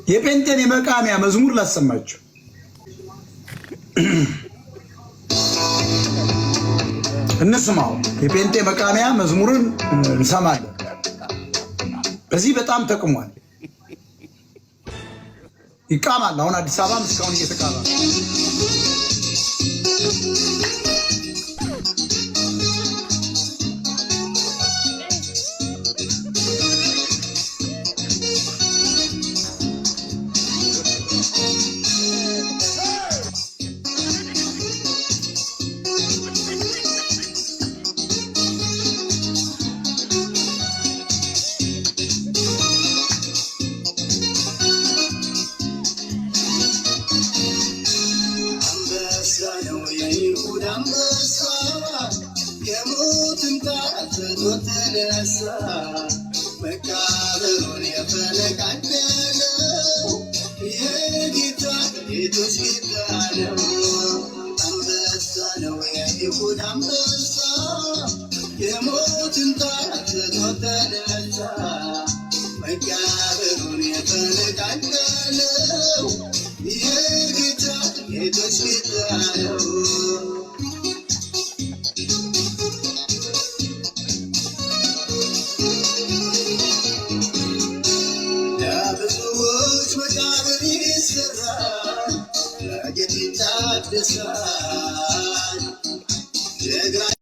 የጴንጤን የመቃሚያ መዝሙር ላሰማችሁ። እንስማው። የጴንጤ መቃሚያ መዝሙርን እንሰማለን። በዚህ በጣም ተቅሟል። ይቃማል። አሁን አዲስ አበባ እስካሁን እየተቃማ መቃብሩን የፈነቃቀለው የጌታ ጌቶች ጌታ ነው። አንበሳ ነው የይሁዳ አንበሳ የሞትን ጣር ትቶ ተነሳ። መቃብሩን የፈነቃቀለው